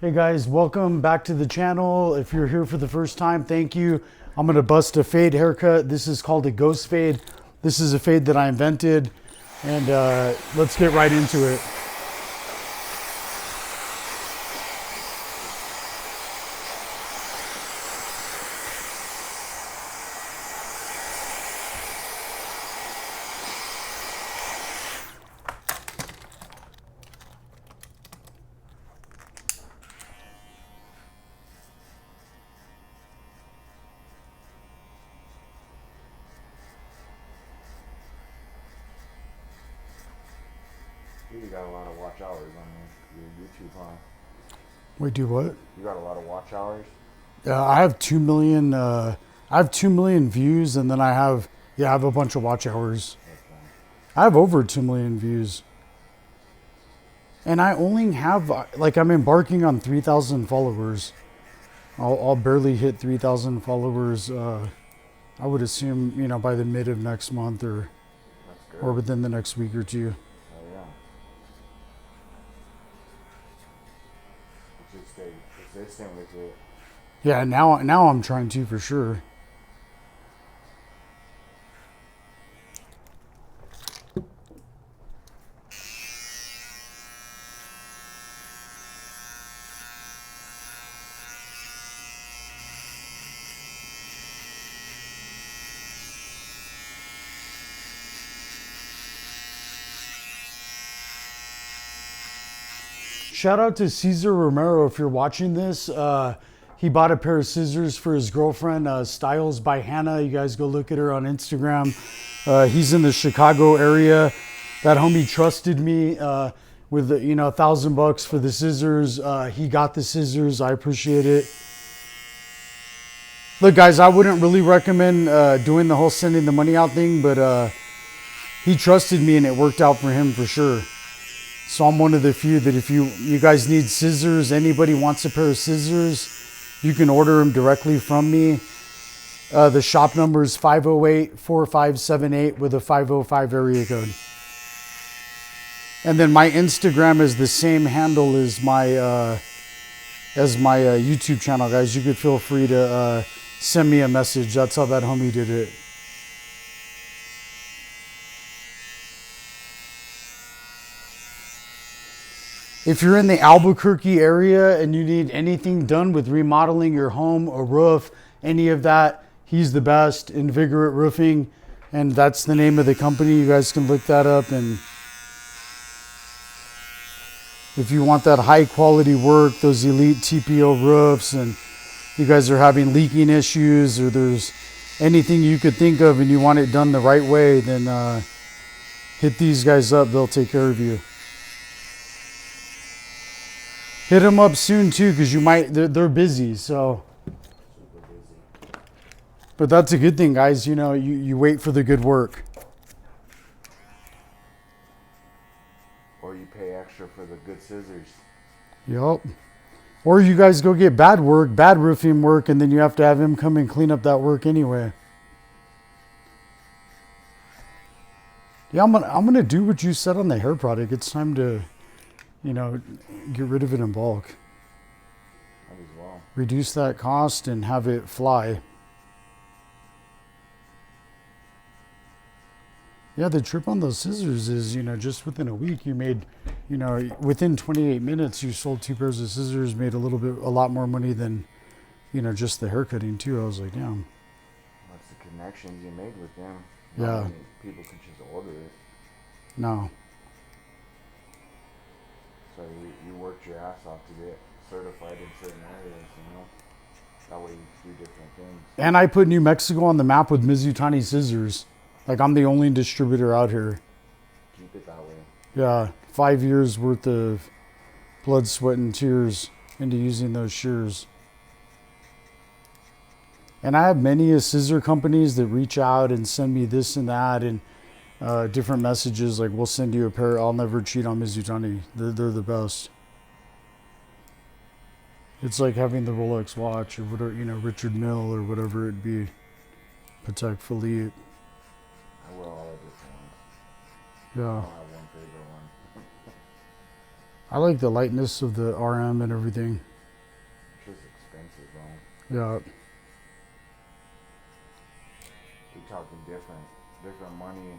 Hey guys, welcome back to the channel. If you're here for the first time, thank you. I'm gonna bust a fade haircut. This is called a ghost fade. This is a fade that I invented, and let's get right into it. You got a lot of watch hours on your YouTube, huh? Wait, do what? You got a lot of watch hours? I have 2 million. I have 2 million views, and then I have a bunch of watch hours. I have over 2 million views, and I only have I'm embarking on 3,000 followers. I'll barely hit 3,000 followers. I would assume by the mid of next month or within the next week or two. Stay consistent with it. Yeah, now I'm trying to for sure. Shout out to Cesar Romero if you're watching this. He bought a pair of scissors for his girlfriend, Styles by Hannah. You guys go look at her on Instagram. He's in the Chicago area. That homie trusted me with $1,000 for the scissors. He got the scissors. I appreciate it. Look, guys, I wouldn't really recommend doing the whole sending the money out thing, but he trusted me and it worked out for him for sure. So I'm one of the few that if you guys need scissors, anybody wants a pair of scissors, you can order them directly from me. The shop number is 508-4578 with a 505 area code. And then my Instagram is the same handle as my YouTube channel, guys. You could feel free to send me a message. That's how that homie did it. If you're in the Albuquerque area and you need anything done with remodeling your home, a roof, any of that, he's the best. Invigorate Roofing, and that's the name of the company. You guys can look that up. And if you want that high quality work, those elite TPO roofs, and you guys are having leaking issues, or there's anything you could think of and you want it done the right way, then hit these guys up. They'll take care of you. Hit them up soon too, because they're busy. So, but that's a good thing, guys. You wait for the good work. Or you pay extra for the good scissors. Yep. Or you guys go get bad roofing work, and then you have to have him come and clean up that work anyway. Yeah, I'm gonna do what you said on the hair product. It's time to get rid of it in bulk. Might as well. Reduce that cost and have it fly. Yeah, the trip on those scissors is, just within a week you made, within 28 minutes you sold 2 pairs of scissors, made a lot more money than, just the hair cutting too. I was like, damn. That's the connections you made with them. Yeah. People can just order it. No. So you worked your ass off to get certified in certain areas, That way you do different things. And I put New Mexico on the map with Mizutani scissors. Like, I'm the only distributor out here. Keep it that way. Yeah, 5 years worth of blood, sweat, and tears into using those shears. And I have many scissor companies that reach out and send me this and that and different messages like, we'll send you a pair. I'll never cheat on Mizutani. They're the best. It's like having the Rolex watch or whatever, Richard Mille or whatever it be. Patek Philippe. I wear all of different ones. Yeah. I don't have one favorite one. I like the lightness of the RM and everything. Yeah. You're talking different money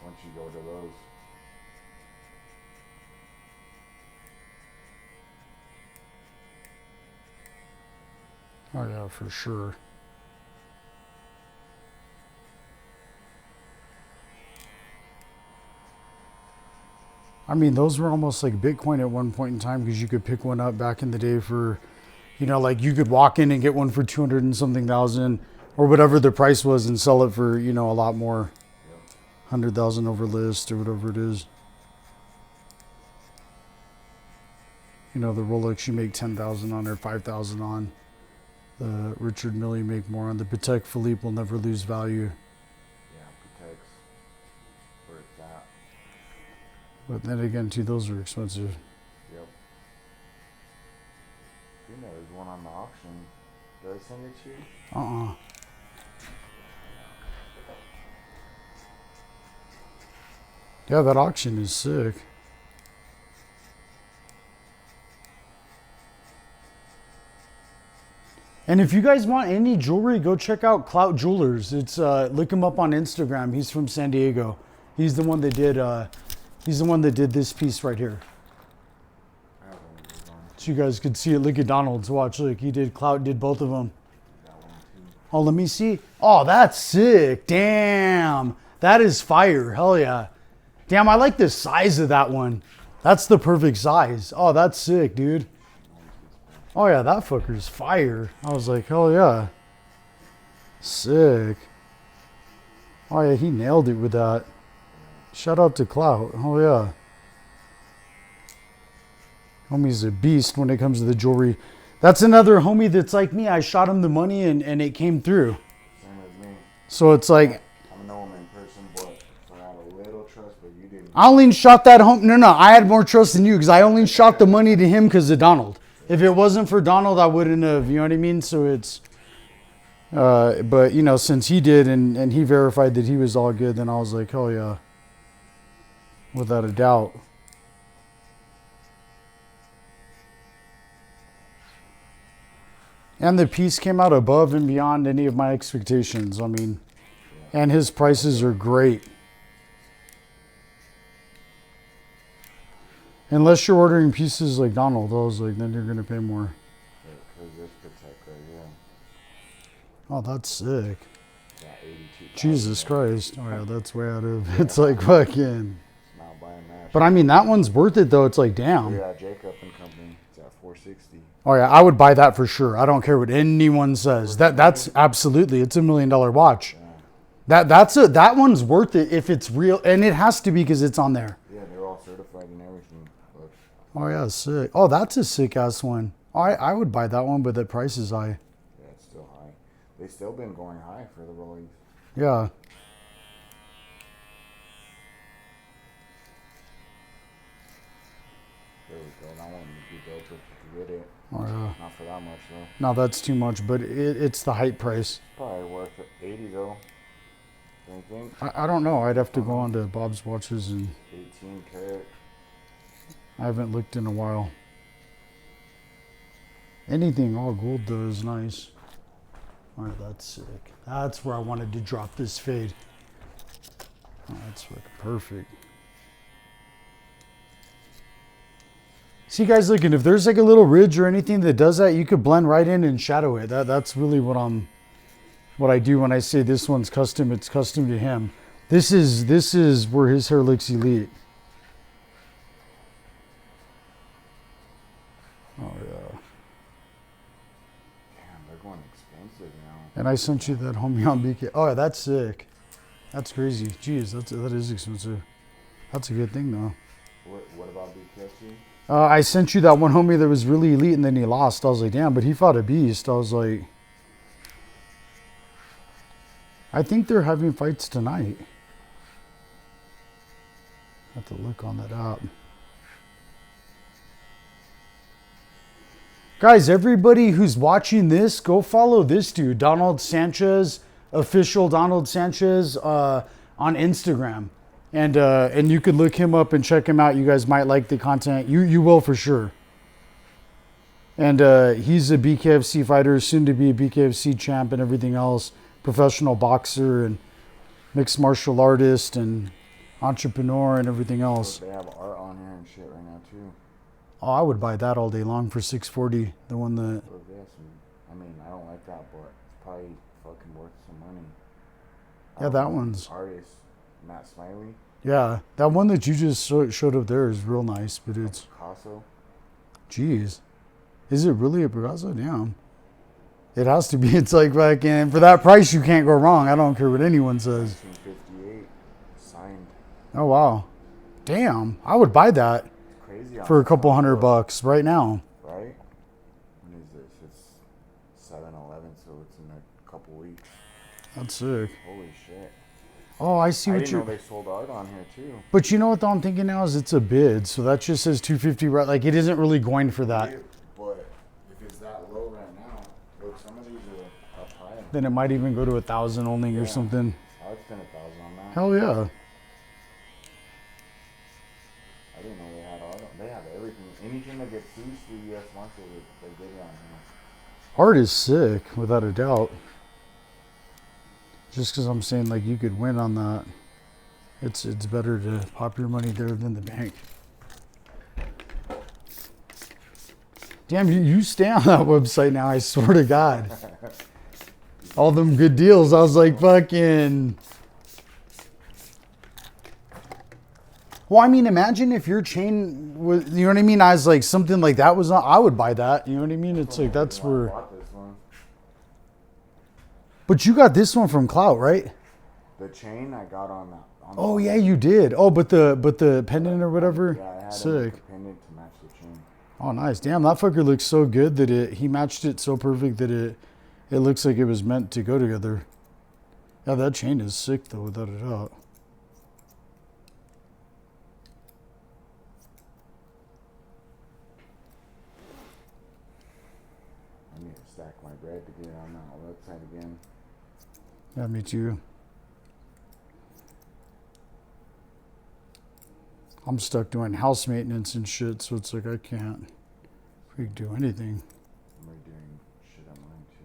once you go to those. Oh yeah, for sure. I mean, those were almost like Bitcoin at one point in time because you could pick one up back in the day for, like you could walk in and get one for 200 and something thousand or whatever the price was and sell it for, a lot more. Yep. 100,000 over list or whatever it is. The Rolex you make 10,000 on or 5,000 on. The Richard Mille you make more on. The Patek Philippe will never lose value. Yeah, Patek's where it's at. But then again, too, those are expensive. Yep. There's one on the auction. Did I send it to you? Yeah, that auction is sick. And if you guys want any jewelry, go check out Clout Jewelers. It's look him up on Instagram. He's from San Diego. He's the one that did. He's the one that did this piece right here. I have one of those on. So you guys could see it. Look at Donald's. Watch. Look, he did. Clout did both of them. That one too. Oh, let me see. Oh, that's sick. Damn, that is fire. Hell yeah. Damn, I like the size of that one. That's the perfect size. Oh, that's sick, dude. Oh yeah, that fucker's fire. I was like, hell yeah. Sick. Oh yeah, he nailed it with that. Shout out to Clout. Oh yeah. Homie's a beast when it comes to the jewelry. That's another homie that's like me. I shot him the money and it came through. Same as me. So it's like, I know him in person, but I had a little trust, but you didn't. I only shot that home. No, I had more trust than you because I only shot the money to him because of Donald. If it wasn't for Donald, I wouldn't have, you know what I mean? So it's, but since he did and he verified that he was all good, then I was like, hell yeah. Without a doubt. And the piece came out above and beyond any of my expectations. I mean, and his prices are great. Unless you're ordering pieces like Donald, I was like, then you're going to pay more. Because this Patek right here. Oh, that's sick. Yeah, 82. Jesus Christ. Oh, yeah, that's way out of, it's like fucking. Not buying that. But I mean, that one's worth it though. It's like, damn. Yeah, Jacob and Company. It's at 460. Oh yeah, I would buy that for sure. I don't care what anyone says. That's absolutely, it's $1 million watch. Yeah. That one's worth it if it's real, and it has to be because it's on there. Yeah, they're all certified and everything. Look. Oh yeah, sick. Oh, that's a sick ass one. I would buy that one, but the price is high. Yeah, it's still high. They've still been going high for the Rollies. Yeah. There we go. That one would be dope if you could get it. Oh yeah. Not for that much though. No, that's too much, but it's the hype price. Probably worth 80 though. Don't you think? I don't know. I'd have to go on to Bob's Watches, and 18 karat. I haven't looked in a while. Anything all gold though is nice. All right, that's sick. That's where I wanted to drop this fade. Oh, that's fucking perfect. See, guys, look, and if there's like a little ridge or anything that does that, you could blend right in and shadow it. That's really what I do when I say this one's custom. It's custom to him. This is where his hair looks elite. Oh yeah. Damn, they're going expensive now. And I sent you that homie on BK. Oh yeah, that's sick. That's crazy. Jeez, that is expensive. That's a good thing though. What about BKC? I sent you that one homie that was really elite and then he lost. I was like, damn, but he fought a beast. I was like, I think they're having fights tonight. I have to look on that app. Guys, everybody who's watching this, go follow this dude, Donald Sanchez, official Donald Sanchez on Instagram. And you could look him up and check him out. You guys might like the content. You will for sure. And he's a BKFC fighter, soon to be a BKFC champ and everything else. Professional boxer and mixed martial artist and entrepreneur and everything else. They have art on here and shit right now too. Oh, I would buy that all day long for $640. The one that. So they have some, I mean, I don't like that, but it's probably fucking worth some money. Yeah, that one's. Artist, Matt Smiley. Yeah, that one that you just showed up there is real nice, but it's. Picasso. Jeez. Is it really a Picasso? Damn. It has to be. It's like fucking, for that price, you can't go wrong. I don't care what anyone says. 1958, signed. Oh, wow. Damn. I would buy that Crazy. for a couple $100 right now. Right? When is this? It's 7-11, so it's in a couple weeks. That's sick. Holy shit. Oh, I see I what didn't you're. know they sold art on here too. But you know what though I'm thinking now is it's a bid, so that just says 250. Right, like it isn't really going for that. Yeah, but if it's that low right now, look, some of these are up high. Then it might even go to 1,000 only or Yeah. something. I'd spend 1,000 on that. Hell yeah. I didn't know they had art. They have everything. Anything that gets seized through U.S. Marshals, they get it on here. Art is sick, without a doubt. Just because I'm saying like you could win on that, it's better to pop your money there than the bank. Damn, you stay on that website now, I swear to God. All them good deals, I was like fucking... Well, I mean, imagine if your chain was, you know what I mean? I was like, something like that was not, I would buy that. You know what I mean? It's like, that's I where... bought this one. But you got this one from Clout, right? The chain I got on that. Oh yeah, you did. Oh, but the pendant or whatever. Yeah, I had Sick. a pendant to match the chain. Oh, nice. Damn, that fucker looks so good that he matched it so perfect that it looks like it was meant to go together. Yeah, that chain is sick though, without a doubt. I need to stack my bread to get it on that website again. Yeah, me too. I'm stuck doing house maintenance and shit, so it's like I can't freak do anything. I'm redoing shit on mine too.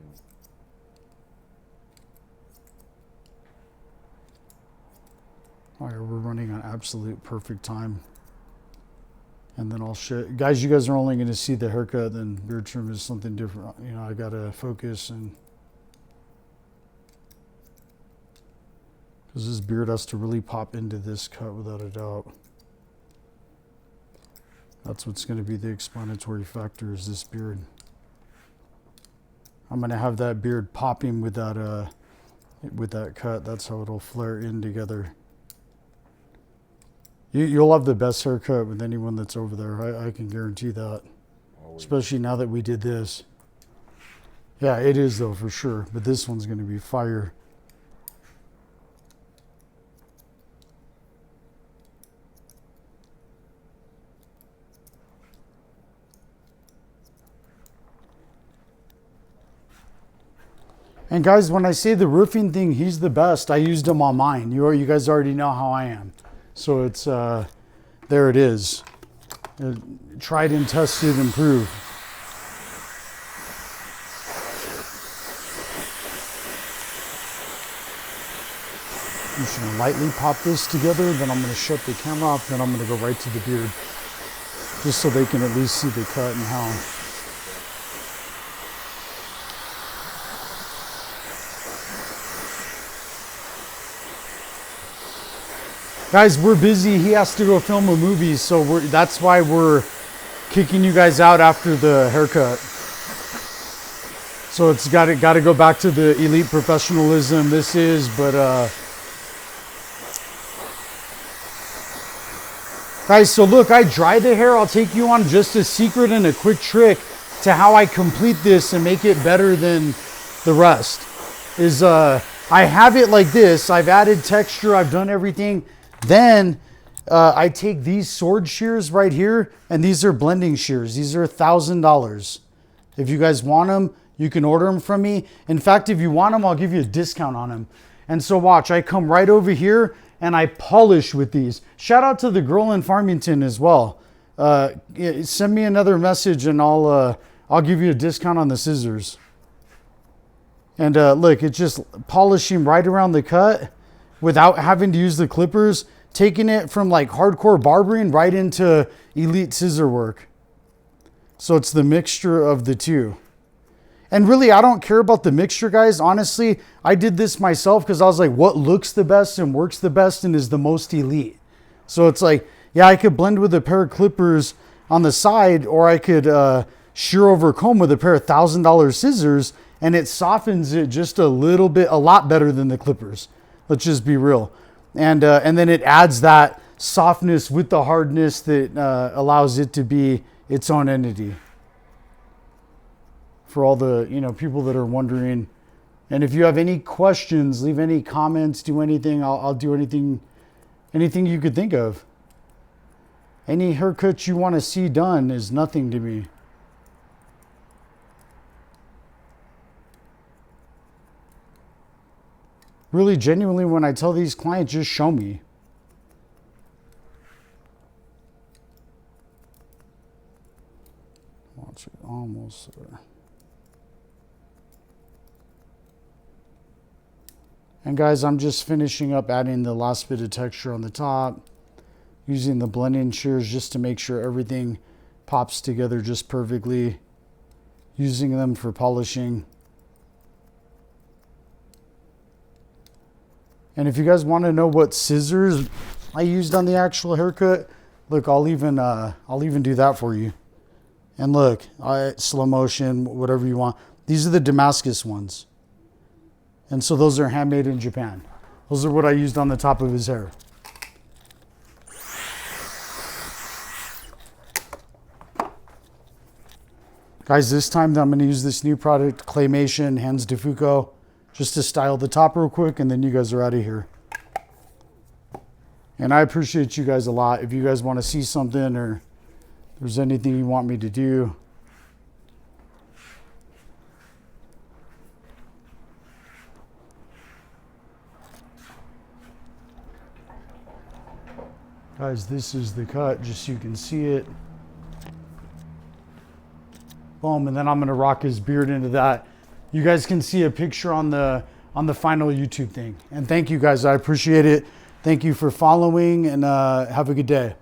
All right, we're running on absolute perfect time. And then I'll share. Guys, you guys are only going to see the haircut, then beard trim is something different. You know, I got to focus and... Because this beard has to really pop into this cut without a doubt. That's what's going to be the explanatory factor is this beard. I'm going to have that beard popping with that cut. That's how it'll flare in together. You'll have the best haircut with anyone that's over there. I can guarantee that. Always. Especially now that we did this. Yeah, it is though, for sure. But this one's going to be fire. And guys, when I say the roofing thing, he's the best. I used him on mine. You guys already know how I am. So it's, there it is. Tried and tested and proved. I'm just gonna lightly pop this together, then I'm gonna shut the camera off, then I'm gonna go right to the beard. Just so they can at least see the cut and how. Guys, we're busy. He has to go film a movie, so that's why we're kicking you guys out after the haircut. So it's got to go back to the elite professionalism this is, but guys, so look, I dry the hair. I'll take you on just a secret and a quick trick to how I complete this and make it better than the rest. Is I have it like this. I've added texture. I've done everything. Then I take these sword shears right here, and these are blending shears. These are $1,000. If you guys want them, you can order them from me. In fact, if you want them, I'll give you a discount on them. And so watch, I come right over here and I polish with these. Shout out to the girl in Farmington as well. Send me another message and I'll I'll give you a discount on the scissors. And look, it's just polishing right around the cut without having to use the clippers, taking it from like hardcore barbering right into elite scissor work. So it's the mixture of the two. And really, I don't care about the mixture, guys. Honestly, I did this myself because I was like, what looks the best and works the best and is the most elite? So it's like, yeah, I could blend with a pair of clippers on the side, or I could shear over comb with a pair of $1,000 scissors, and it softens it just a little bit, a lot better than the clippers. Let's just be real. And then it adds that softness with the hardness that allows it to be its own entity. For all the people that are wondering. And if you have any questions, leave any comments, do anything. I'll do anything you could think of. Any haircut you want to see done is nothing to me. Really, genuinely, when I tell these clients, just show me. Watch it, almost there. And guys, I'm just finishing up adding the last bit of texture on the top, using the blending shears just to make sure everything pops together just perfectly, using them for polishing. And if you guys want to know what scissors I used on the actual haircut, look, I'll even do that for you. And look, slow motion, whatever you want. These are the Damascus ones. And so those are handmade in Japan. Those are what I used on the top of his hair. Guys, this time I'm going to use this new product, Claymation Hands de Foucault, just to style the top real quick, and then you guys are out of here. And I appreciate you guys a lot. If you guys want to see something or there's anything you want me to do, guys, this is the cut, just so you can see it. Boom, and then I'm gonna rock his beard into that. You guys can see a picture on the final YouTube thing. And thank you guys, I appreciate it. Thank you for following, and have a good day.